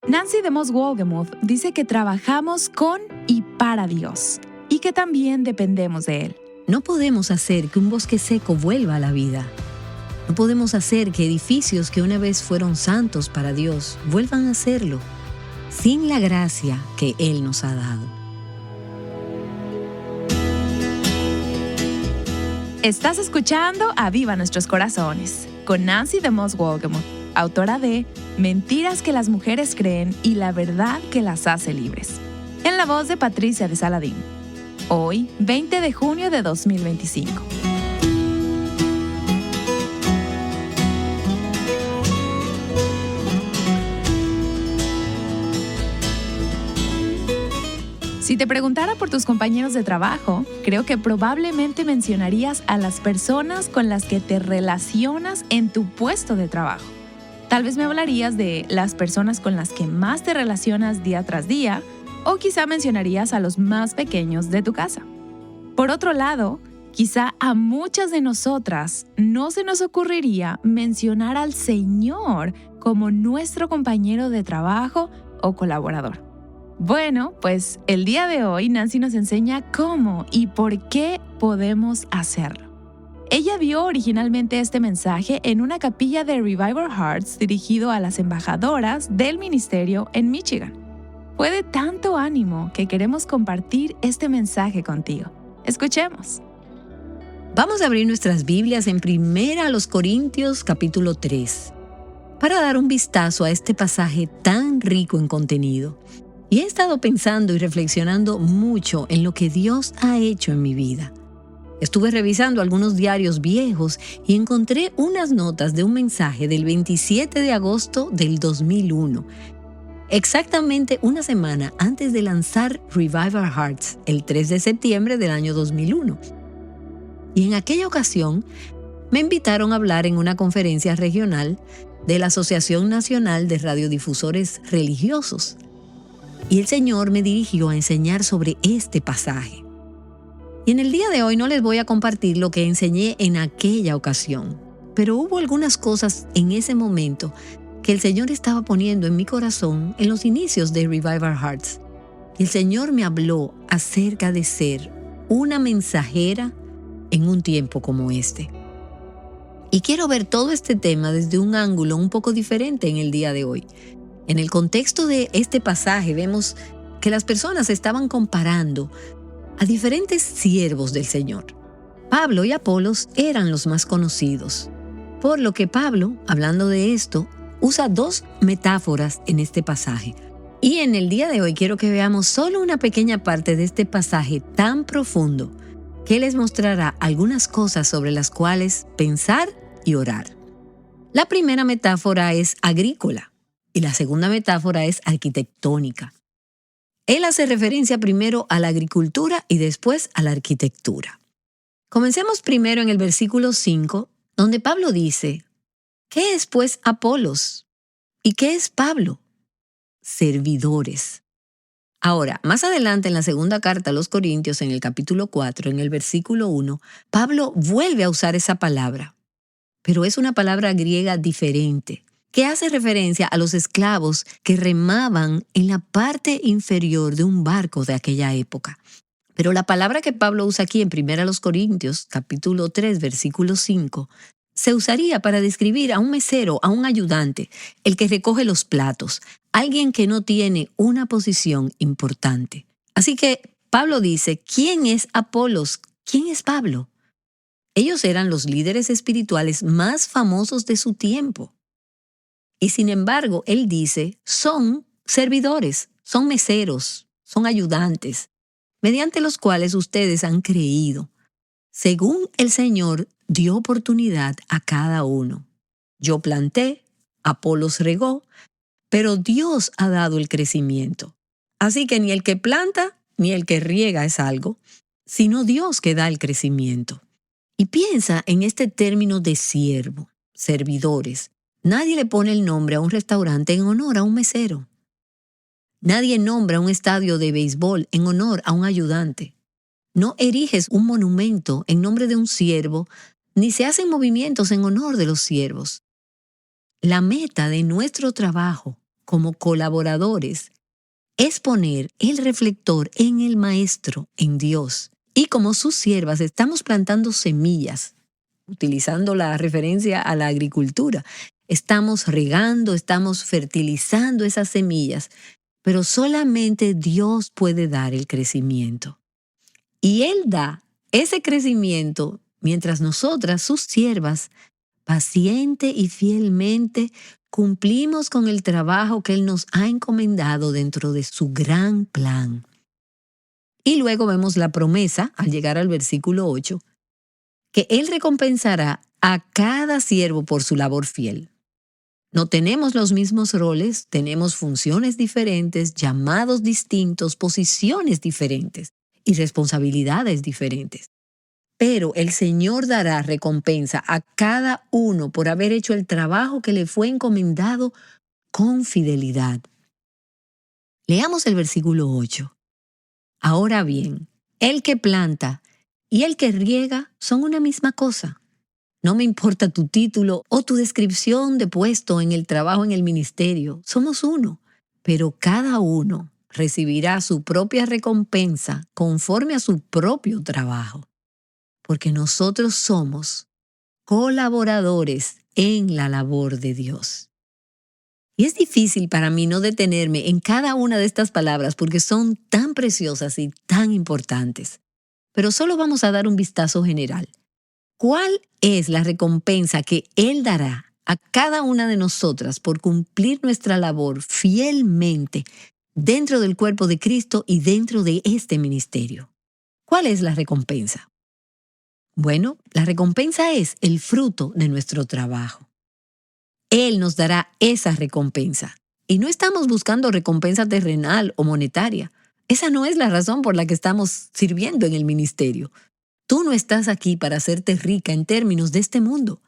Nancy DeMoss Wolgemuth dice que trabajamos con y para Dios y que también dependemos de Él. No podemos hacer que un bosque seco vuelva a la vida. No podemos hacer que edificios que una vez fueron santos para Dios vuelvan a serlo, sin la gracia que Él nos ha dado. Estás escuchando Aviva Nuestros Corazones con Nancy DeMoss Wolgemuth, autora de Mentiras que las mujeres creen y la verdad que las hace libres, en la voz de Patricia de Saladín. Hoy, 20 de junio de 2025. Si te preguntara por tus compañeros de trabajo, creo que probablemente mencionarías a las personas con las que te relacionas en tu puesto de trabajo. Tal vez me hablarías de las personas con las que más te relacionas día tras día, o quizá mencionarías a los más pequeños de tu casa. Por otro lado, quizá a muchas de nosotras no se nos ocurriría mencionar al Señor como nuestro compañero de trabajo o colaborador. Bueno, pues el día de hoy Nancy nos enseña cómo y por qué podemos hacerlo. Ella vio originalmente este mensaje en una capilla de Revival Hearts dirigido a las embajadoras del ministerio en Michigan. Fue de tanto ánimo que queremos compartir este mensaje contigo. Escuchemos. Vamos a abrir nuestras Biblias en 1 Corintios capítulo 3 para dar un vistazo a este pasaje tan rico en contenido. Y he estado pensando y reflexionando mucho en lo que Dios ha hecho en mi vida. Estuve revisando algunos diarios viejos y encontré unas notas de un mensaje del 27 de agosto del 2001, exactamente una semana antes de lanzar Revival Hearts, el 3 de septiembre del año 2001. Y en aquella ocasión me invitaron a hablar en una conferencia regional de la Asociación Nacional de Radiodifusores Religiosos. Y el Señor me dirigió a enseñar sobre este pasaje. Y en el día de hoy no les voy a compartir lo que enseñé en aquella ocasión, pero hubo algunas cosas en ese momento que el Señor estaba poniendo en mi corazón en los inicios de Revival Hearts. Y el Señor me habló acerca de ser una mensajera en un tiempo como este. Y quiero ver todo este tema desde un ángulo un poco diferente en el día de hoy. En el contexto de este pasaje vemos que las personas estaban comparando a diferentes siervos del Señor. Pablo y Apolos eran los más conocidos, por lo que Pablo, hablando de esto, usa dos metáforas en este pasaje. Y en el día de hoy quiero que veamos solo una pequeña parte de este pasaje tan profundo que les mostrará algunas cosas sobre las cuales pensar y orar. La primera metáfora es agrícola y la segunda metáfora es arquitectónica. Él hace referencia primero a la agricultura y después a la arquitectura. Comencemos primero en el versículo 5, donde Pablo dice, ¿qué es pues Apolos? ¿Y qué es Pablo? Servidores. Ahora, más adelante en la segunda carta a los Corintios, en el capítulo 4, en el versículo 1, Pablo vuelve a usar esa palabra, pero es una palabra griega diferente, que hace referencia a los esclavos que remaban en la parte inferior de un barco de aquella época. Pero la palabra que Pablo usa aquí en 1 Corintios, capítulo 3, versículo 5, se usaría para describir a un mesero, a un ayudante, el que recoge los platos, alguien que no tiene una posición importante. Así que Pablo dice, ¿quién es Apolos? ¿Quién es Pablo? Ellos eran los líderes espirituales más famosos de su tiempo. Y sin embargo, él dice, son servidores, son meseros, son ayudantes, mediante los cuales ustedes han creído. Según el Señor dio oportunidad a cada uno. Yo planté, Apolos regó, pero Dios ha dado el crecimiento. Así que ni el que planta ni el que riega es algo, sino Dios que da el crecimiento. Y piensa en este término de siervo, servidores. Nadie le pone el nombre a un restaurante en honor a un mesero. Nadie nombra un estadio de béisbol en honor a un ayudante. No eriges un monumento en nombre de un siervo, ni se hacen movimientos en honor de los siervos. La meta de nuestro trabajo como colaboradores es poner el reflector en el Maestro, en Dios. Y como sus siervas estamos plantando semillas, utilizando la referencia a la agricultura. Estamos regando, estamos fertilizando esas semillas, pero solamente Dios puede dar el crecimiento. Y Él da ese crecimiento mientras nosotras, sus siervas, paciente y fielmente cumplimos con el trabajo que Él nos ha encomendado dentro de su gran plan. Y luego vemos la promesa, al llegar al versículo 8, que Él recompensará a cada siervo por su labor fiel. No tenemos los mismos roles, tenemos funciones diferentes, llamados distintos, posiciones diferentes y responsabilidades diferentes. Pero el Señor dará recompensa a cada uno por haber hecho el trabajo que le fue encomendado con fidelidad. Leamos el versículo 8. Ahora bien, el que planta y el que riega son una misma cosa. No me importa tu título o tu descripción de puesto en el trabajo en el ministerio, somos uno, pero cada uno recibirá su propia recompensa conforme a su propio trabajo, porque nosotros somos colaboradores en la labor de Dios. Y es difícil para mí no detenerme en cada una de estas palabras porque son tan preciosas y tan importantes. Pero solo vamos a dar un vistazo general. ¿Cuál es la recompensa que Él dará a cada una de nosotras por cumplir nuestra labor fielmente dentro del cuerpo de Cristo y dentro de este ministerio? ¿Cuál es la recompensa? Bueno, la recompensa es el fruto de nuestro trabajo. Él nos dará esa recompensa. Y no estamos buscando recompensa terrenal o monetaria. Esa no es la razón por la que estamos sirviendo en el ministerio. Tú no estás aquí para hacerte rica en términos de este mundo,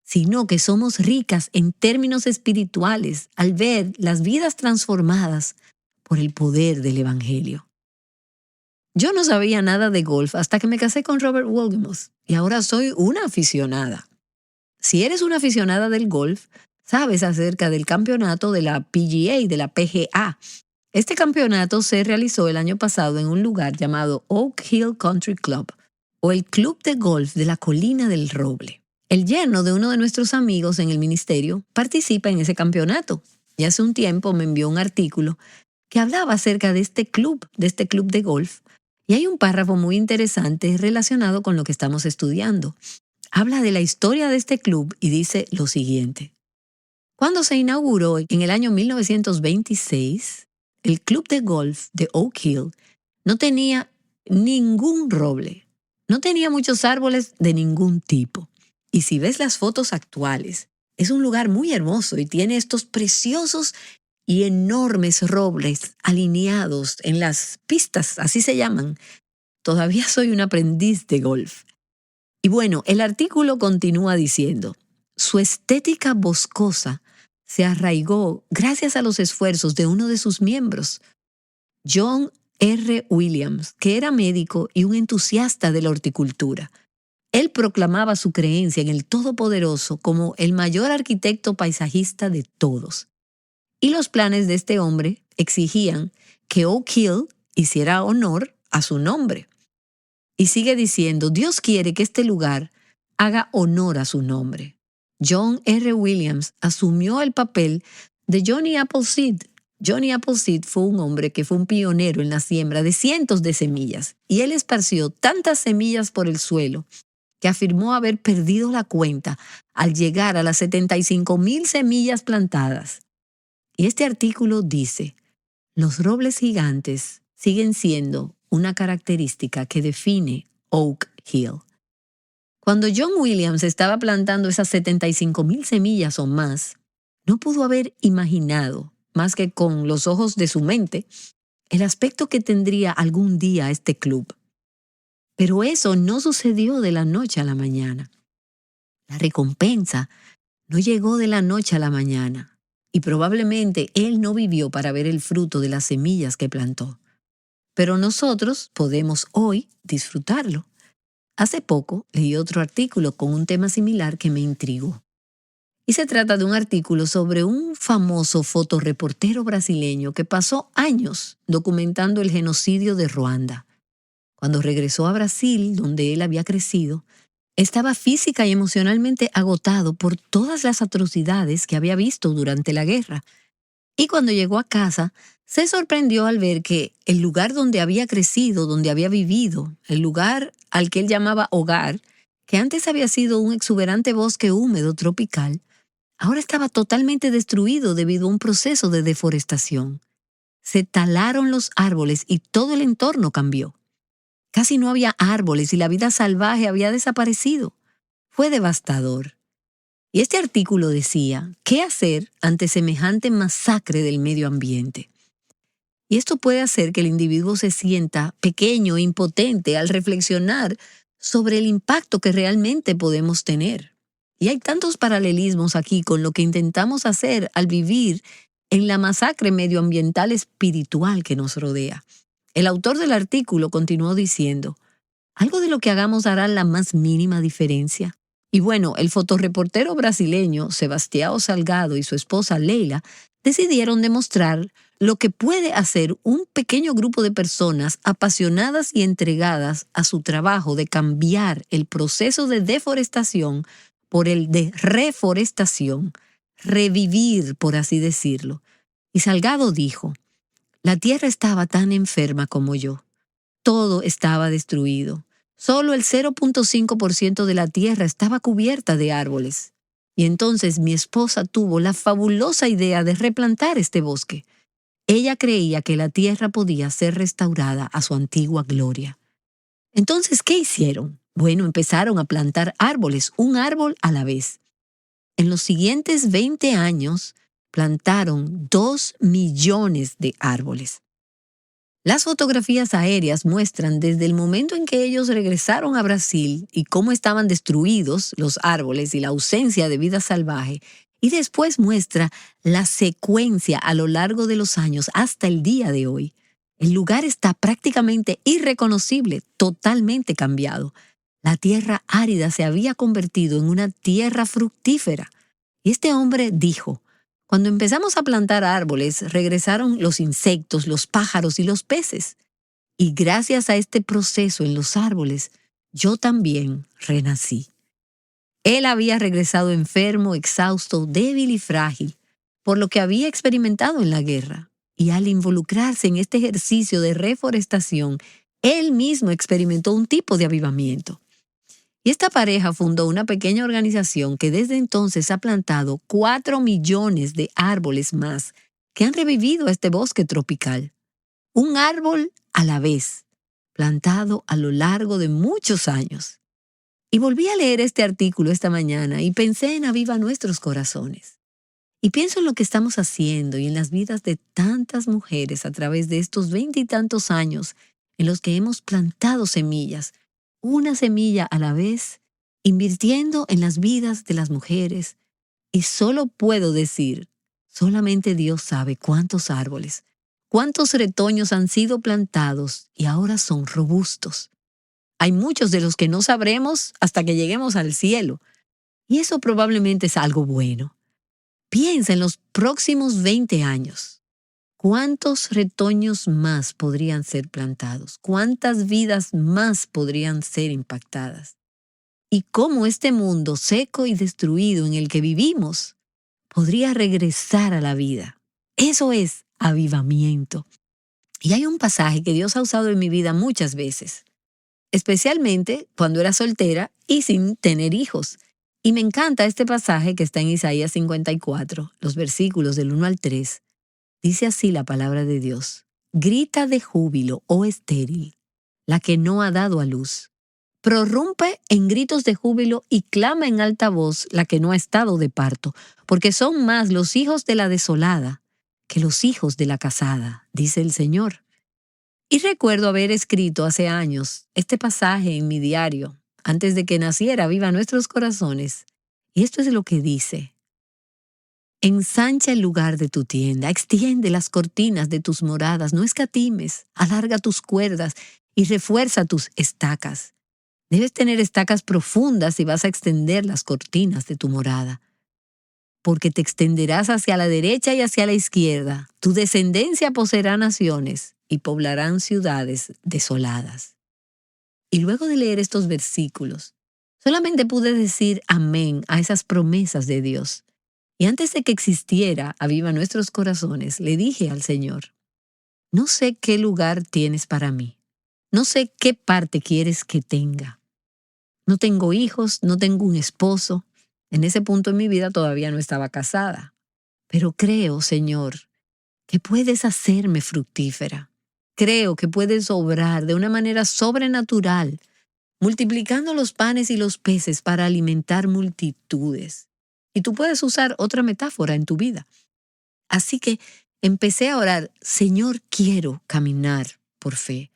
sino que somos ricas en términos espirituales al ver las vidas transformadas por el poder del Evangelio. Yo no sabía nada de golf hasta que me casé con Robert Wolgemuth y ahora soy una aficionada. Si eres una aficionada del golf, sabes acerca del campeonato de la PGA, de la PGA. Este campeonato se realizó el año pasado en un lugar llamado Oak Hill Country Club, o el Club de Golf de la Colina del Roble. El yerno de uno de nuestros amigos en el ministerio participa en ese campeonato y hace un tiempo me envió un artículo que hablaba acerca de este club de golf, y hay un párrafo muy interesante relacionado con lo que estamos estudiando. Habla de la historia de este club y dice lo siguiente. Cuando se inauguró en el año 1926, el Club de Golf de Oak Hill no tenía ningún roble. No tenía muchos árboles de ningún tipo. Y si ves las fotos actuales, es un lugar muy hermoso y tiene estos preciosos y enormes robles alineados en las pistas, así se llaman. Todavía soy un aprendiz de golf. Y bueno, el artículo continúa diciendo, su estética boscosa se arraigó gracias a los esfuerzos de uno de sus miembros, John R. Williams, que era médico y un entusiasta de la horticultura. Él proclamaba su creencia en el Todopoderoso como el mayor arquitecto paisajista de todos. Y los planes de este hombre exigían que Oak Hill hiciera honor a su nombre. Y sigue diciendo, Dios quiere que este lugar haga honor a su nombre. John R. Williams asumió el papel de Johnny Appleseed. Johnny Appleseed fue un hombre que fue un pionero en la siembra de cientos de semillas y él esparció tantas semillas por el suelo que afirmó haber perdido la cuenta al llegar a las 75,000 semillas plantadas. Y este artículo dice, los robles gigantes siguen siendo una característica que define Oak Hill. Cuando John Williams estaba plantando esas 75,000 semillas o más, no pudo haber imaginado, más que con los ojos de su mente, el aspecto que tendría algún día este club. Pero eso no sucedió de la noche a la mañana. La recompensa no llegó de la noche a la mañana y probablemente él no vivió para ver el fruto de las semillas que plantó. Pero nosotros podemos hoy disfrutarlo. Hace poco leí otro artículo con un tema similar que me intrigó. Y se trata de un artículo sobre un famoso fotoreportero brasileño que pasó años documentando el genocidio de Ruanda. Cuando regresó a Brasil, donde él había crecido, estaba física y emocionalmente agotado por todas las atrocidades que había visto durante la guerra. Y cuando llegó a casa, se sorprendió al ver que el lugar donde había crecido, donde había vivido, el lugar al que él llamaba hogar, que antes había sido un exuberante bosque húmedo tropical, ahora estaba totalmente destruido debido a un proceso de deforestación. Se talaron los árboles y todo el entorno cambió. Casi no había árboles y la vida salvaje había desaparecido. Fue devastador. Y este artículo decía, ¿qué hacer ante semejante masacre del medio ambiente? Y esto puede hacer que el individuo se sienta pequeño e impotente al reflexionar sobre el impacto que realmente podemos tener. Y hay tantos paralelismos aquí con lo que intentamos hacer al vivir en la masacre medioambiental espiritual que nos rodea. El autor del artículo continuó diciendo, algo de lo que hagamos hará la más mínima diferencia. Y bueno, el fotoreportero brasileño Sebastião Salgado y su esposa Leila decidieron demostrar lo que puede hacer un pequeño grupo de personas apasionadas y entregadas a su trabajo de cambiar el proceso de deforestación por el de reforestación, revivir, por así decirlo. Y Salgado dijo, la tierra estaba tan enferma como yo. Todo estaba destruido. Solo el 0.5% de la tierra estaba cubierta de árboles. Y entonces mi esposa tuvo la fabulosa idea de replantar este bosque. Ella creía que la tierra podía ser restaurada a su antigua gloria. Entonces, ¿qué hicieron? Bueno, empezaron a plantar árboles, un árbol a la vez. En los siguientes 20 años, plantaron 2 millones de árboles. Las fotografías aéreas muestran desde el momento en que ellos regresaron a Brasil y cómo estaban destruidos los árboles y la ausencia de vida salvaje, y después muestra la secuencia a lo largo de los años hasta el día de hoy. El lugar está prácticamente irreconocible, totalmente cambiado. La tierra árida se había convertido en una tierra fructífera. Y este hombre dijo, cuando empezamos a plantar árboles, regresaron los insectos, los pájaros y los peces. Y gracias a este proceso en los árboles, yo también renací. Él había regresado enfermo, exhausto, débil y frágil, por lo que había experimentado en la guerra. Y al involucrarse en este ejercicio de reforestación, él mismo experimentó un tipo de avivamiento. Y esta pareja fundó una pequeña organización que desde entonces ha plantado 4 millones de árboles más que han revivido este bosque tropical. Un árbol a la vez, plantado a lo largo de muchos años. Y volví a leer este artículo esta mañana y pensé en Aviva Nuestros Corazones. Y pienso en lo que estamos haciendo y en las vidas de tantas mujeres a través de estos 20 y tantos años en los que hemos plantado semillas, una semilla a la vez, invirtiendo en las vidas de las mujeres. Y solo puedo decir, solamente Dios sabe cuántos árboles, cuántos retoños han sido plantados y ahora son robustos. Hay muchos de los que no sabremos hasta que lleguemos al cielo. Y eso probablemente es algo bueno. Piensa en los próximos 20 años. ¿Cuántos retoños más podrían ser plantados? ¿Cuántas vidas más podrían ser impactadas? Y cómo este mundo seco y destruido en el que vivimos podría regresar a la vida. Eso es avivamiento. Y hay un pasaje que Dios ha usado en mi vida muchas veces, especialmente cuando era soltera y sin tener hijos. Y me encanta este pasaje que está en Isaías 54, los versículos del 1 al 3. Dice así la palabra de Dios. Grita de júbilo, oh estéril, la que no ha dado a luz. Prorrumpe en gritos de júbilo y clama en alta voz la que no ha estado de parto, porque son más los hijos de la desolada que los hijos de la casada, dice el Señor. Y recuerdo haber escrito hace años este pasaje en mi diario, antes de que naciera Viva Nuestros Corazones. Y esto es lo que dice. Ensancha el lugar de tu tienda, extiende las cortinas de tus moradas, no escatimes, alarga tus cuerdas y refuerza tus estacas. Debes tener estacas profundas si vas a extender las cortinas de tu morada. porque te extenderás hacia la derecha y hacia la izquierda. Tu descendencia poseerá naciones y poblarán ciudades desoladas. Y luego de leer estos versículos, solamente pude decir amén a esas promesas de Dios. Y antes de que existiera Aviva Nuestros Corazones, le dije al Señor, no sé qué lugar tienes para mí. No sé qué parte quieres que tenga. No tengo hijos, no tengo un esposo. En ese punto en mi vida todavía no estaba casada. Pero creo, Señor, que puedes hacerme fructífera. Creo que puedes obrar de una manera sobrenatural, multiplicando los panes y los peces para alimentar multitudes. Y tú puedes usar otra metáfora en tu vida. Así que empecé a orar, Señor, quiero caminar por fe.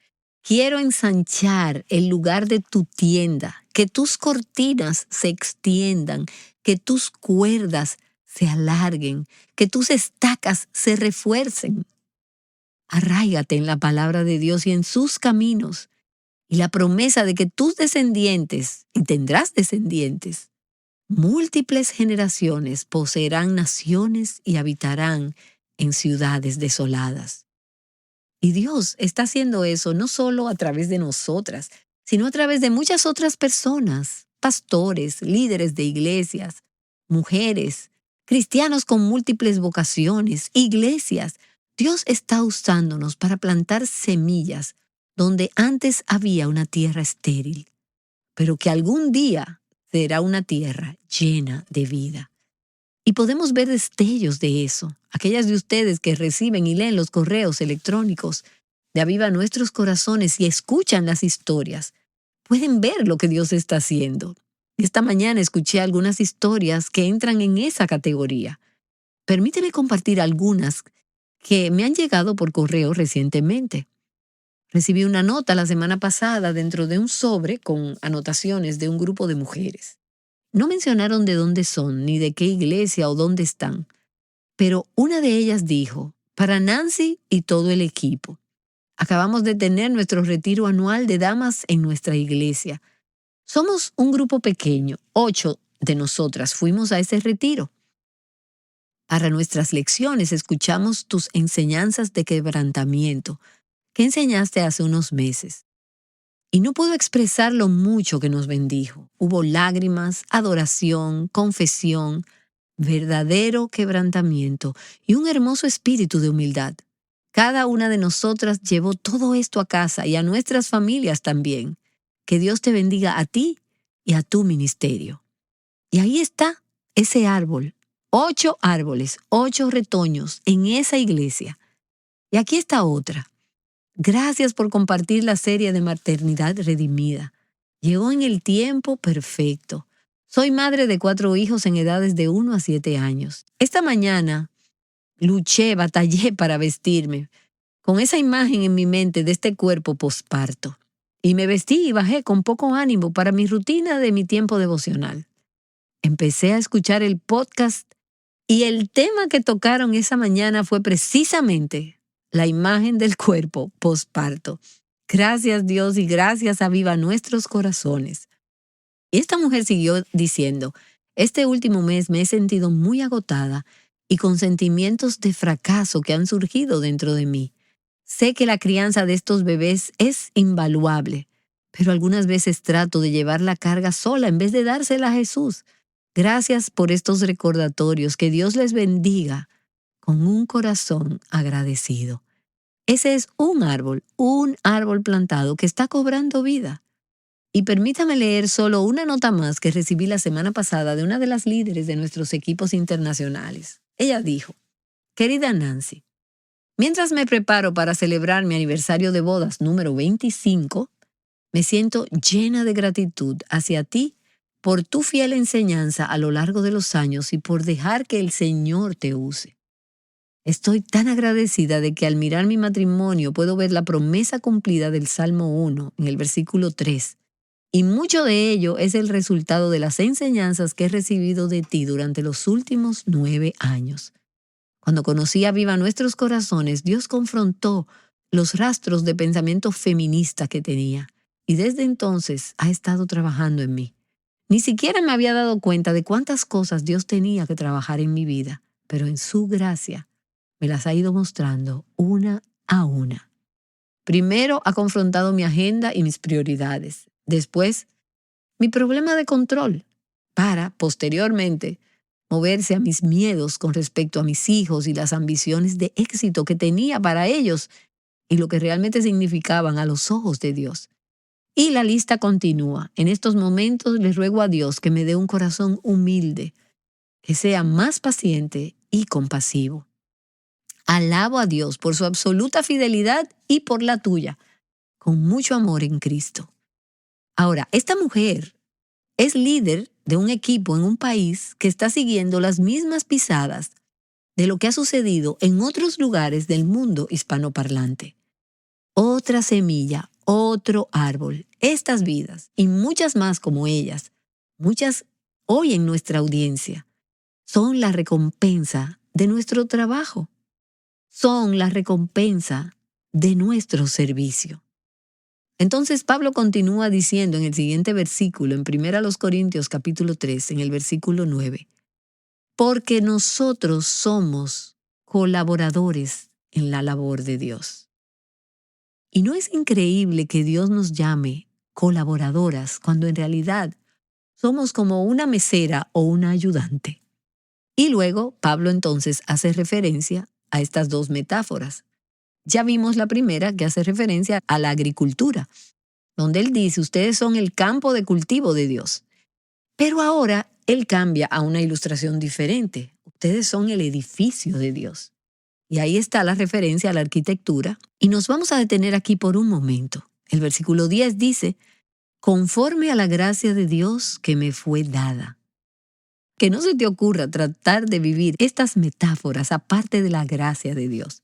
Quiero ensanchar el lugar de tu tienda, que tus cortinas se extiendan, que tus cuerdas se alarguen, que tus estacas se refuercen. Arráigate en la palabra de Dios y en sus caminos, y la promesa de que tus descendientes, y tendrás descendientes, múltiples generaciones poseerán naciones y habitarán en ciudades desoladas. Y Dios está haciendo eso no solo a través de nosotras, sino a través de muchas otras personas, pastores, líderes de iglesias, mujeres, cristianos con múltiples vocaciones, iglesias. Dios está usándonos para plantar semillas donde antes había una tierra estéril, pero que algún día será una tierra llena de vida. Y podemos ver destellos de eso. Aquellas de ustedes que reciben y leen los correos electrónicos de Aviva Nuestros Corazones y escuchan las historias, pueden ver lo que Dios está haciendo. Esta mañana escuché algunas historias que entran en esa categoría. Permíteme compartir algunas que me han llegado por correo recientemente. Recibí una nota la semana pasada dentro de un sobre con anotaciones de un grupo de mujeres. No mencionaron de dónde son, ni de qué iglesia o dónde están, pero una de ellas dijo, para Nancy y todo el equipo, acabamos de tener nuestro retiro anual de damas en nuestra iglesia. Somos un grupo pequeño, 8 de nosotras fuimos a ese retiro. Para nuestras lecciones escuchamos tus enseñanzas de quebrantamiento que enseñaste hace unos meses. Y no puedo expresar lo mucho que nos bendijo. Hubo lágrimas, adoración, confesión, verdadero quebrantamiento y un hermoso espíritu de humildad. Cada una de nosotras llevó todo esto a casa y a nuestras familias también. Que Dios te bendiga a ti y a tu ministerio. Y ahí está ese árbol, 8 árboles, 8 retoños en esa iglesia. Y aquí está otra. Gracias por compartir la serie de Maternidad Redimida. Llegó en el tiempo perfecto. Soy madre de 4 hijos en edades de 1 a 7 años. Esta mañana batallé para vestirme, con esa imagen en mi mente de este cuerpo posparto. Y me vestí y bajé con poco ánimo para mi rutina de mi tiempo devocional. Empecé a escuchar el podcast y el tema que tocaron esa mañana fue precisamente la imagen del cuerpo posparto. Gracias Dios y gracias Aviva Nuestros Corazones. Y esta mujer siguió diciendo, este último mes me he sentido muy agotada y con sentimientos de fracaso que han surgido dentro de mí. Sé que la crianza de estos bebés es invaluable, pero algunas veces trato de llevar la carga sola en vez de dársela a Jesús. Gracias por estos recordatorios. Que Dios les bendiga con un corazón agradecido. Ese es un árbol plantado que está cobrando vida. Y permítame leer solo una nota más que recibí la semana pasada de una de las líderes de nuestros equipos internacionales. Ella dijo, querida Nancy, mientras me preparo para celebrar mi aniversario de bodas número 25, me siento llena de gratitud hacia ti por tu fiel enseñanza a lo largo de los años y por dejar que el Señor te use. Estoy tan agradecida de que al mirar mi matrimonio puedo ver la promesa cumplida del Salmo 1 en el versículo 3. Y mucho de ello es el resultado de las enseñanzas que he recibido de ti durante los últimos 9 años. Cuando conocí a Aviva Nuestros Corazones, Dios confrontó los rastros de pensamiento feminista que tenía. Y desde entonces ha estado trabajando en mí. Ni siquiera me había dado cuenta de cuántas cosas Dios tenía que trabajar en mi vida, pero en su gracia me las ha ido mostrando una a una. Primero ha confrontado mi agenda y mis prioridades. Después, mi problema de control, para, posteriormente, moverse a mis miedos con respecto a mis hijos y las ambiciones de éxito que tenía para ellos y lo que realmente significaban a los ojos de Dios. Y la lista continúa. En estos momentos le ruego a Dios que me dé un corazón humilde, que sea más paciente y compasivo. Alabo a Dios por su absoluta fidelidad y por la tuya, con mucho amor en Cristo. Ahora, esta mujer es líder de un equipo en un país que está siguiendo las mismas pisadas de lo que ha sucedido en otros lugares del mundo hispanoparlante. Otra semilla, otro árbol, estas vidas y muchas más como ellas, muchas hoy en nuestra audiencia, son la recompensa de nuestro trabajo, son la recompensa de nuestro servicio. Entonces Pablo continúa diciendo en el siguiente versículo, en 1 Corintios capítulo 3, en el versículo 9, porque nosotros somos colaboradores en la labor de Dios. ¿Y no es increíble que Dios nos llame colaboradoras cuando en realidad somos como una mesera o una ayudante? Y luego Pablo entonces hace referencia a estas dos metáforas. Ya vimos la primera que hace referencia a la agricultura, donde él dice, ustedes son el campo de cultivo de Dios. Pero ahora él cambia a una ilustración diferente. Ustedes son el edificio de Dios. Y ahí está la referencia a la arquitectura. Y nos vamos a detener aquí por un momento. El versículo 10 dice, conforme a la gracia de Dios que me fue dada. Que no se te ocurra tratar de vivir estas metáforas aparte de la gracia de Dios.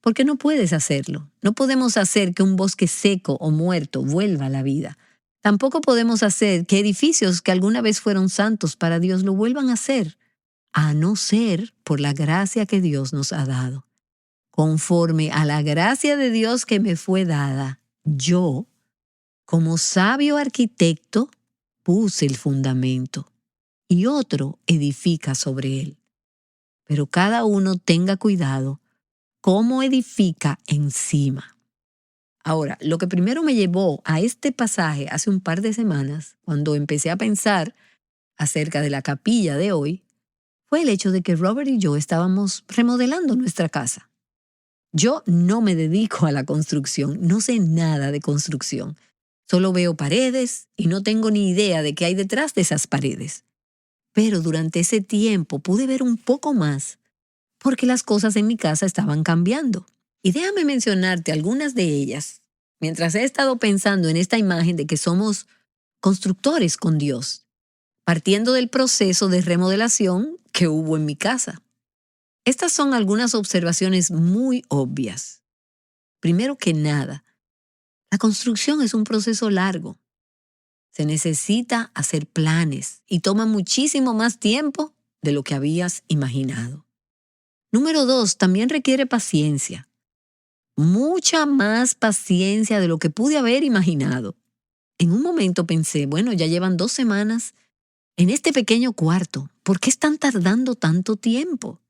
Porque no puedes hacerlo. No podemos hacer que un bosque seco o muerto vuelva a la vida. Tampoco podemos hacer que edificios que alguna vez fueron santos para Dios lo vuelvan a ser, a no ser por la gracia que Dios nos ha dado. Conforme a la gracia de Dios que me fue dada, yo, como sabio arquitecto, puse el fundamento y otro edifica sobre él. Pero cada uno tenga cuidado cómo edifica encima. Ahora, lo que primero me llevó a este pasaje hace un par de semanas, cuando empecé a pensar acerca de la capilla de hoy, fue el hecho de que Robert y yo estábamos remodelando nuestra casa. Yo no me dedico a la construcción, no sé nada de construcción. Solo veo paredes y no tengo ni idea de qué hay detrás de esas paredes. Pero durante ese tiempo pude ver un poco más porque las cosas en mi casa estaban cambiando. Y déjame mencionarte algunas de ellas, mientras he estado pensando en esta imagen de que somos constructores con Dios, partiendo del proceso de remodelación que hubo en mi casa. Estas son algunas observaciones muy obvias. Primero que nada, la construcción es un proceso largo. Se necesita hacer planes y toma muchísimo más tiempo de lo que habías imaginado. Número 2, también requiere paciencia. Mucha más paciencia de lo que pude haber imaginado. En un momento pensé, bueno, ya llevan 2 semanas en este pequeño cuarto. ¿Por qué están tardando tanto tiempo?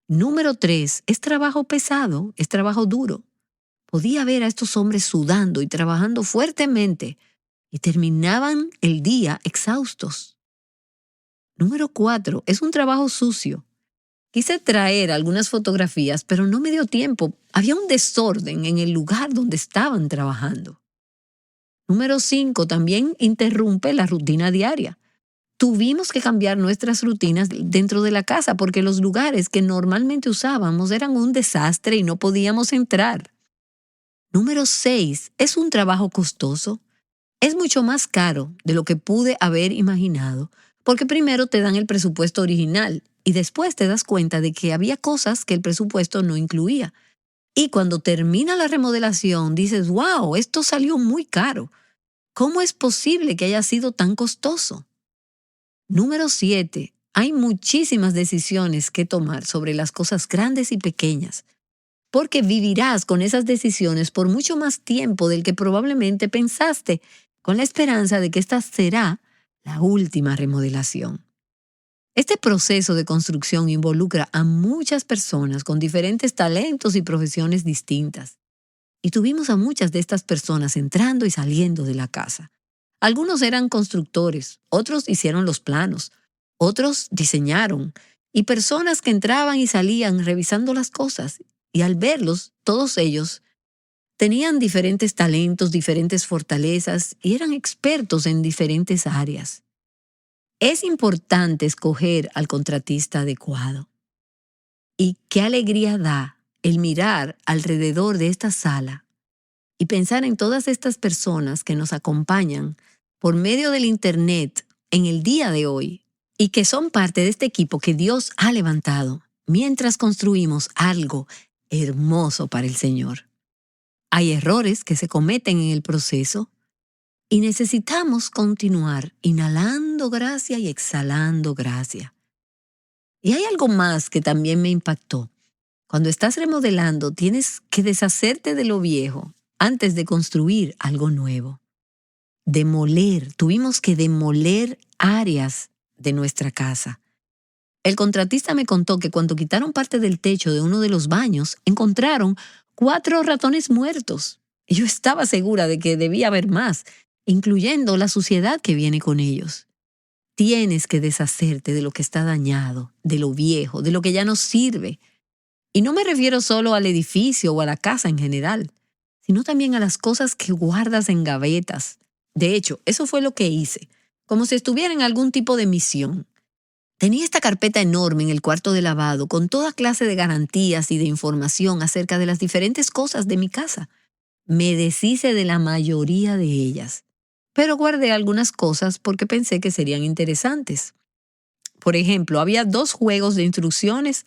Número 3, es trabajo pesado, es trabajo duro. Podía ver a estos hombres sudando y trabajando fuertemente y terminaban el día exhaustos. Número 4, es un trabajo sucio. Quise traer algunas fotografías, pero no me dio tiempo. Había un desorden en el lugar donde estaban trabajando. Número 5, también interrumpe la rutina diaria. Tuvimos que cambiar nuestras rutinas dentro de la casa porque los lugares que normalmente usábamos eran un desastre y no podíamos entrar. Número 6, es un trabajo costoso. Es mucho más caro de lo que pude haber imaginado porque primero te dan el presupuesto original y después te das cuenta de que había cosas que el presupuesto no incluía. Y cuando termina la remodelación dices, wow, esto salió muy caro. ¿Cómo es posible que haya sido tan costoso? Número 7. Hay muchísimas decisiones que tomar sobre las cosas grandes y pequeñas, porque vivirás con esas decisiones por mucho más tiempo del que probablemente pensaste, con la esperanza de que esta será la última remodelación. Este proceso de construcción involucra a muchas personas con diferentes talentos y profesiones distintas. Y tuvimos a muchas de estas personas entrando y saliendo de la casa. Algunos eran constructores, otros hicieron los planos, otros diseñaron, y personas que entraban y salían revisando las cosas. Y al verlos, todos ellos tenían diferentes talentos, diferentes fortalezas y eran expertos en diferentes áreas. Es importante escoger al contratista adecuado. Y qué alegría da el mirar alrededor de esta sala y pensar en todas estas personas que nos acompañan por medio del Internet en el día de hoy y que son parte de este equipo que Dios ha levantado mientras construimos algo hermoso para el Señor. Hay errores que se cometen en el proceso y necesitamos continuar inhalando gracia y exhalando gracia. Y hay algo más que también me impactó. Cuando estás remodelando, tienes que deshacerte de lo viejo antes de construir algo nuevo. Tuvimos que demoler áreas de nuestra casa. El contratista me contó que cuando quitaron parte del techo de uno de los baños, encontraron 4 ratones muertos. Y yo estaba segura de que debía haber más, incluyendo la suciedad que viene con ellos. Tienes que deshacerte de lo que está dañado, de lo viejo, de lo que ya no sirve. Y no me refiero solo al edificio o a la casa en general, sino también a las cosas que guardas en gavetas. De hecho, eso fue lo que hice, como si estuviera en algún tipo de misión. Tenía esta carpeta enorme en el cuarto de lavado con toda clase de garantías y de información acerca de las diferentes cosas de mi casa. Me deshice de la mayoría de ellas, pero guardé algunas cosas porque pensé que serían interesantes. Por ejemplo, había 2 juegos de instrucciones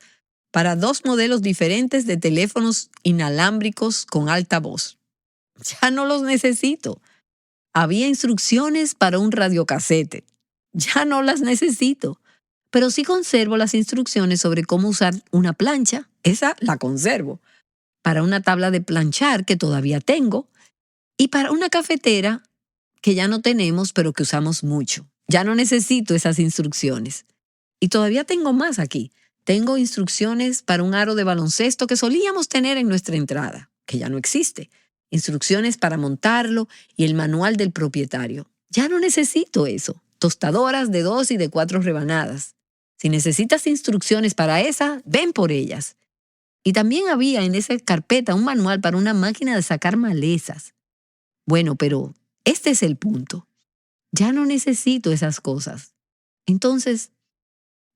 para 2 modelos diferentes de teléfonos inalámbricos con altavoz. Ya no los necesito. Había instrucciones para un radiocasete. Ya no las necesito. Pero sí conservo las instrucciones sobre cómo usar una plancha. Esa la conservo. Para una tabla de planchar que todavía tengo. Y para una cafetera que ya no tenemos pero que usamos mucho. Ya no necesito esas instrucciones. Y todavía tengo más aquí. Tengo instrucciones para un aro de baloncesto que solíamos tener en nuestra entrada, que ya no existe. Instrucciones para montarlo y el manual del propietario. Ya no necesito eso. Tostadoras de 2 y de 4 rebanadas. Si necesitas instrucciones para esa, ven por ellas. Y también había en esa carpeta un manual para una máquina de sacar malezas. Bueno, pero este es el punto. Ya no necesito esas cosas. Entonces,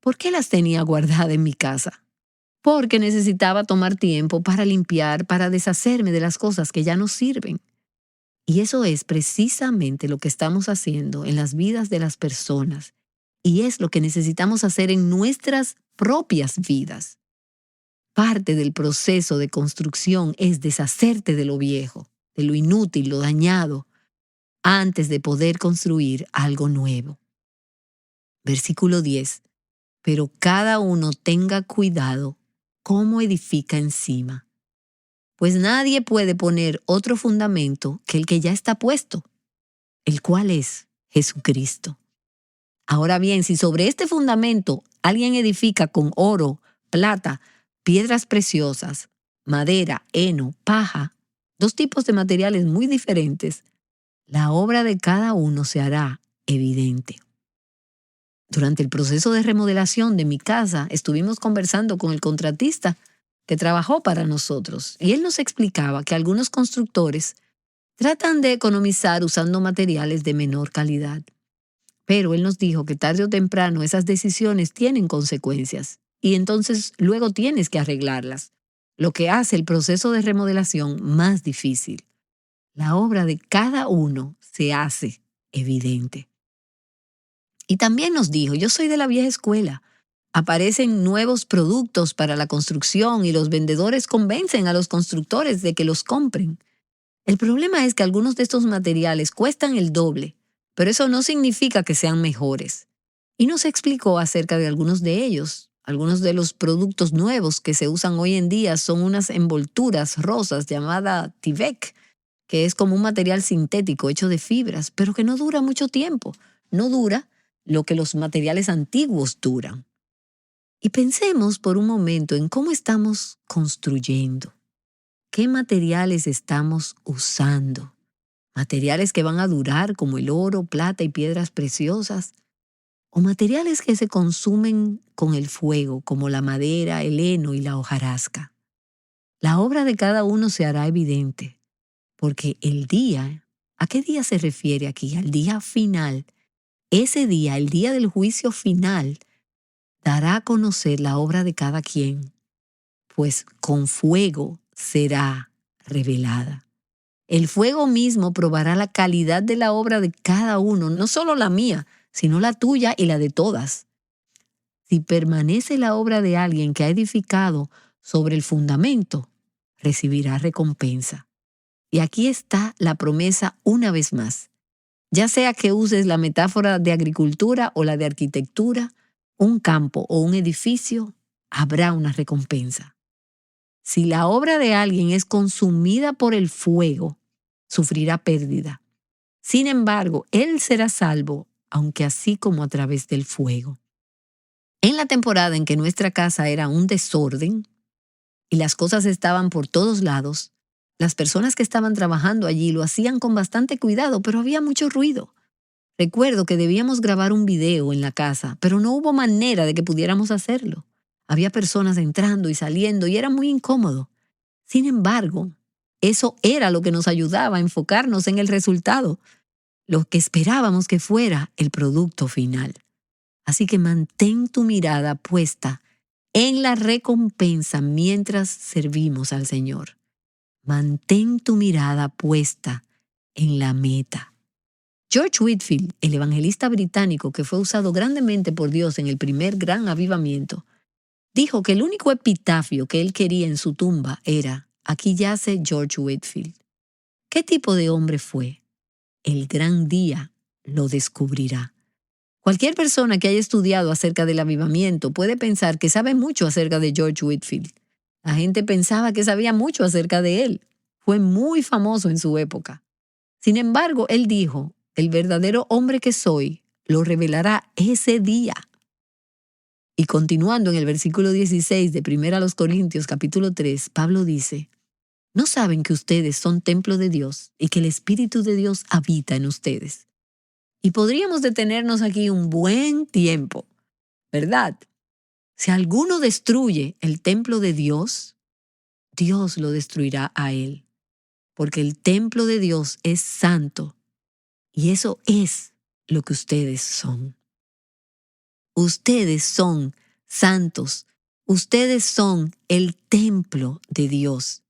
¿por qué las tenía guardadas en mi casa? Porque necesitaba tomar tiempo para limpiar, para deshacerme de las cosas que ya no sirven. Y eso es precisamente lo que estamos haciendo en las vidas de las personas. Y es lo que necesitamos hacer en nuestras propias vidas. Parte del proceso de construcción es deshacerte de lo viejo, de lo inútil, lo dañado, antes de poder construir algo nuevo. Versículo 10. Pero cada uno tenga cuidado cómo edifica encima. Pues nadie puede poner otro fundamento que el que ya está puesto, el cual es Jesucristo. Ahora bien, si sobre este fundamento alguien edifica con oro, plata, piedras preciosas, madera, heno, paja, 2 tipos de materiales muy diferentes, la obra de cada uno se hará evidente. Durante el proceso de remodelación de mi casa, estuvimos conversando con el contratista que trabajó para nosotros y él nos explicaba que algunos constructores tratan de economizar usando materiales de menor calidad. Pero él nos dijo que tarde o temprano esas decisiones tienen consecuencias y entonces luego tienes que arreglarlas, lo que hace el proceso de remodelación más difícil. La obra de cada uno se hace evidente. Y también nos dijo, yo soy de la vieja escuela. Aparecen nuevos productos para la construcción y los vendedores convencen a los constructores de que los compren. El problema es que algunos de estos materiales cuestan el doble, pero eso no significa que sean mejores. Y nos explicó acerca de algunos de ellos. Algunos de los productos nuevos que se usan hoy en día son unas envolturas rosas llamada Tyvek, que es como un material sintético hecho de fibras, pero que no dura mucho tiempo. No dura lo que los materiales antiguos duran. Y pensemos por un momento en cómo estamos construyendo. ¿Qué materiales estamos usando? ¿Materiales que van a durar como el oro, plata y piedras preciosas? ¿O materiales que se consumen con el fuego como la madera, el heno y la hojarasca? La obra de cada uno se hará evidente, porque el día, ¿a qué día se refiere aquí? Al día final. Ese día, el día del juicio final, dará a conocer la obra de cada quien, pues con fuego será revelada. El fuego mismo probará la calidad de la obra de cada uno, no solo la mía, sino la tuya y la de todas. Si permanece la obra de alguien que ha edificado sobre el fundamento, recibirá recompensa. Y aquí está la promesa una vez más. Ya sea que uses la metáfora de agricultura o la de arquitectura, un campo o un edificio, habrá una recompensa. Si la obra de alguien es consumida por el fuego, sufrirá pérdida. Sin embargo, él será salvo, aunque así como a través del fuego. En la temporada en que nuestra casa era un desorden y las cosas estaban por todos lados, las personas que estaban trabajando allí lo hacían con bastante cuidado, pero había mucho ruido. Recuerdo que debíamos grabar un video en la casa, pero no hubo manera de que pudiéramos hacerlo. Había personas entrando y saliendo y era muy incómodo. Sin embargo, eso era lo que nos ayudaba a enfocarnos en el resultado, lo que esperábamos que fuera el producto final. Así que mantén tu mirada puesta en la recompensa mientras servimos al Señor. Mantén tu mirada puesta en la meta. George Whitefield, el evangelista británico que fue usado grandemente por Dios en el primer gran avivamiento, dijo que el único epitafio que él quería en su tumba era: aquí yace George Whitefield. ¿Qué tipo de hombre fue? El gran día lo descubrirá. Cualquier persona que haya estudiado acerca del avivamiento puede pensar que sabe mucho acerca de George Whitefield. La gente pensaba que sabía mucho acerca de él. Fue muy famoso en su época. Sin embargo, él dijo: el verdadero hombre que soy lo revelará ese día. Y continuando en el versículo 16 de 1 Corintios capítulo 3, Pablo dice: ¿no saben que ustedes son templo de Dios y que el Espíritu de Dios habita en ustedes? Y podríamos detenernos aquí un buen tiempo, ¿verdad? Si alguno destruye el templo de Dios, Dios lo destruirá a él, porque el templo de Dios es santo, y eso es lo que ustedes son. Ustedes son santos, ustedes son el templo de Dios.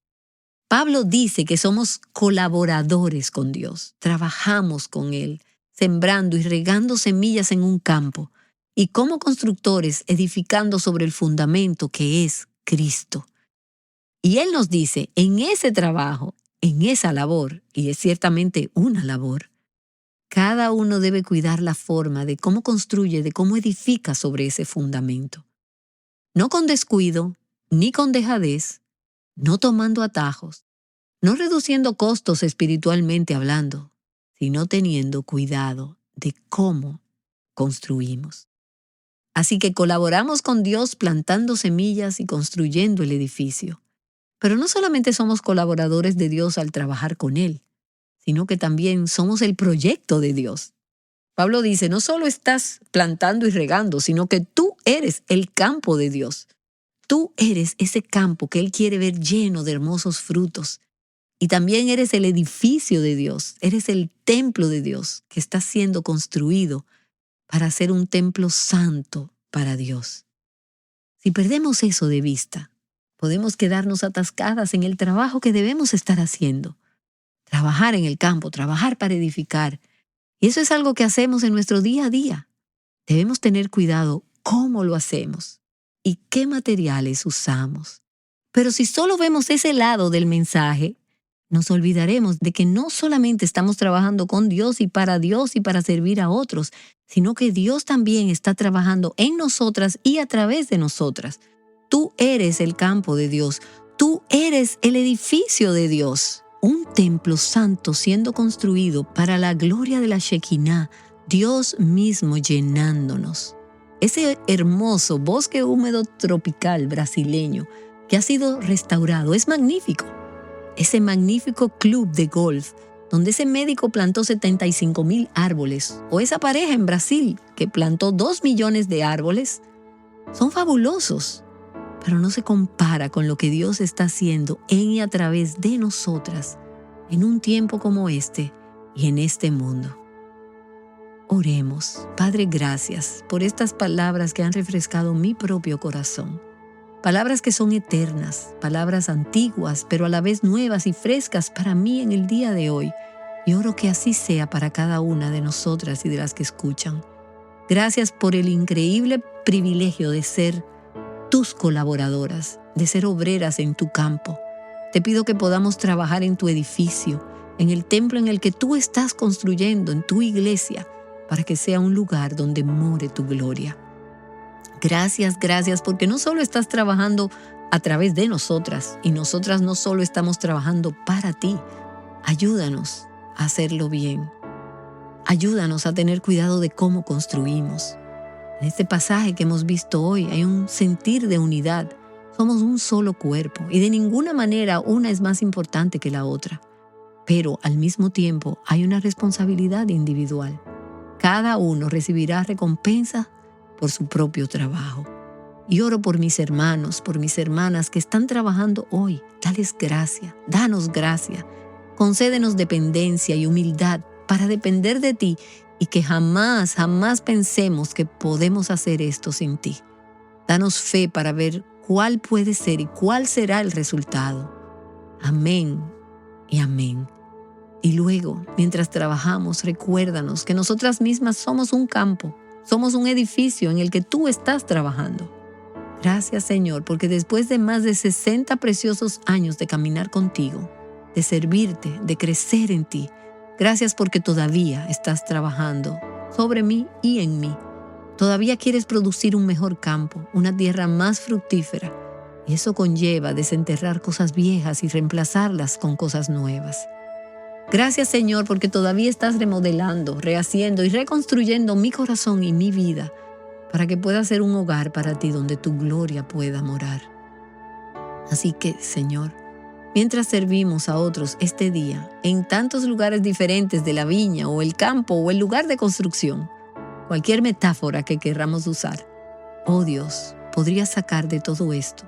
Pablo dice que somos colaboradores con Dios, trabajamos con Él, sembrando y regando semillas en un campo, y como constructores edificando sobre el fundamento que es Cristo. Y Él nos dice, en ese trabajo, en esa labor, y es ciertamente una labor, cada uno debe cuidar la forma de cómo construye, de cómo edifica sobre ese fundamento. No con descuido, ni con dejadez, no tomando atajos, no reduciendo costos espiritualmente hablando, sino teniendo cuidado de cómo construimos. Así que colaboramos con Dios plantando semillas y construyendo el edificio. Pero no solamente somos colaboradores de Dios al trabajar con Él, sino que también somos el proyecto de Dios. Pablo dice, no solo estás plantando y regando, sino que tú eres el campo de Dios. Tú eres ese campo que Él quiere ver lleno de hermosos frutos. Y también eres el edificio de Dios, eres el templo de Dios que está siendo construido para ser un templo santo para Dios. Si perdemos eso de vista, podemos quedarnos atascadas en el trabajo que debemos estar haciendo. Trabajar en el campo, trabajar para edificar. Y eso es algo que hacemos en nuestro día a día. Debemos tener cuidado cómo lo hacemos y qué materiales usamos. Pero si solo vemos ese lado del mensaje, nos olvidaremos de que no solamente estamos trabajando con Dios y para servir a otros, sino que Dios también está trabajando en nosotras y a través de nosotras. Tú eres el campo de Dios. Tú eres el edificio de Dios. Un templo santo siendo construido para la gloria de la Shekinah, Dios mismo llenándonos. Ese hermoso bosque húmedo tropical brasileño que ha sido restaurado es magnífico. Ese magnífico club de golf donde ese médico plantó 75,000 árboles, o esa pareja en Brasil que plantó 2 millones de árboles, son fabulosos, pero no se compara con lo que Dios está haciendo en y a través de nosotras en un tiempo como este y en este mundo. Oremos. Padre, gracias por estas palabras que han refrescado mi propio corazón. Palabras que son eternas, palabras antiguas, pero a la vez nuevas y frescas para mí en el día de hoy. Y oro que así sea para cada una de nosotras y de las que escuchan. Gracias por el increíble privilegio de ser tus colaboradoras, de ser obreras en tu campo. Te pido que podamos trabajar en tu edificio, en el templo en el que tú estás construyendo, en tu iglesia, para que sea un lugar donde more tu gloria. Gracias, porque no solo estás trabajando a través de nosotras, y nosotras no solo estamos trabajando para ti. Ayúdanos a hacerlo bien. Ayúdanos a tener cuidado de cómo construimos. En este pasaje que hemos visto hoy hay un sentir de unidad. Somos un solo cuerpo y de ninguna manera una es más importante que la otra. Pero al mismo tiempo hay una responsabilidad individual. Cada uno recibirá recompensa por su propio trabajo. Y oro por mis hermanos, por mis hermanas que están trabajando hoy. Dales gracia, danos gracia. Concédenos dependencia y humildad para depender de ti y que jamás pensemos que podemos hacer esto sin ti. Danos fe para ver cuál puede ser y cuál será el resultado. Amén y amén. Y luego, mientras trabajamos, recuérdanos que nosotras mismas somos un campo, somos un edificio en el que tú estás trabajando. Gracias, Señor, porque después de más de 60 preciosos años de caminar contigo, de servirte, de crecer en ti, gracias porque todavía estás trabajando sobre mí y en mí. Todavía quieres producir un mejor campo, una tierra más fructífera. Y eso conlleva desenterrar cosas viejas y reemplazarlas con cosas nuevas. Gracias, Señor, porque todavía estás remodelando, rehaciendo y reconstruyendo mi corazón y mi vida para que pueda ser un hogar para ti donde tu gloria pueda morar. Así que, Señor, mientras servimos a otros este día, en tantos lugares diferentes de la viña o el campo o el lugar de construcción, cualquier metáfora que querramos usar, oh Dios, podría sacar de todo esto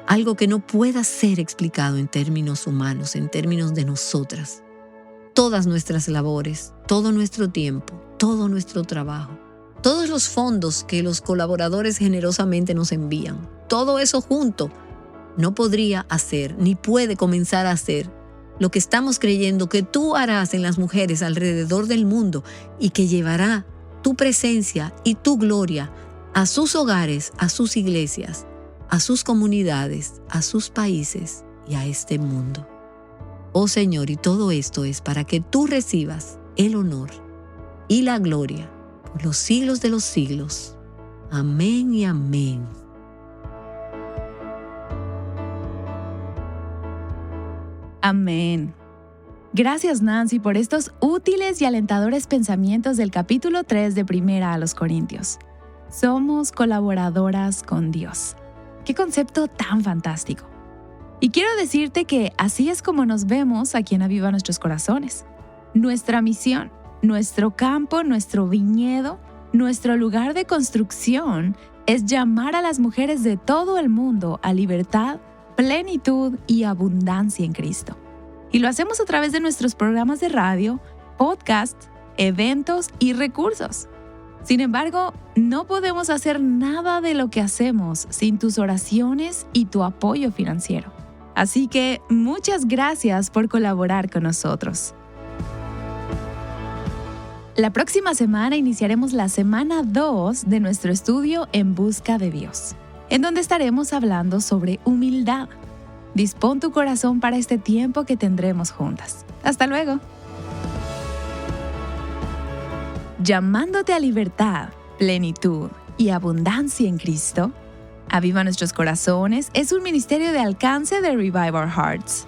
algo que no pueda ser explicado en términos humanos, en términos de nosotras. Todas nuestras labores, todo nuestro tiempo, todo nuestro trabajo, todos los fondos que los colaboradores generosamente nos envían, todo eso junto, no podría hacer ni puede comenzar a hacer lo que estamos creyendo que tú harás en las mujeres alrededor del mundo y que llevará tu presencia y tu gloria a sus hogares, a sus iglesias, a sus comunidades, a sus países y a este mundo. Oh Señor, y todo esto es para que tú recibas el honor y la gloria por los siglos de los siglos. Amén y amén. Amén. Gracias, Nancy, por estos útiles y alentadores pensamientos del capítulo 3 de Primera a los Corintios. Somos colaboradoras con Dios. ¡Qué concepto tan fantástico! Y quiero decirte que así es como nos vemos aquí en Aviva Nuestros Corazones. Nuestra misión, nuestro campo, nuestro viñedo, nuestro lugar de construcción es llamar a las mujeres de todo el mundo a libertad, plenitud y abundancia en Cristo. Y lo hacemos a través de nuestros programas de radio, podcasts, eventos y recursos. Sin embargo, no podemos hacer nada de lo que hacemos sin tus oraciones y tu apoyo financiero. Así que muchas gracias por colaborar con nosotros. La próxima semana iniciaremos la semana 2 de nuestro estudio En Busca de Dios, en donde estaremos hablando sobre humildad. Dispón tu corazón para este tiempo que tendremos juntas. Hasta luego. Llamándote a libertad, plenitud y abundancia en Cristo, Aviva Nuestros Corazones es un ministerio de alcance de Revive Our Hearts.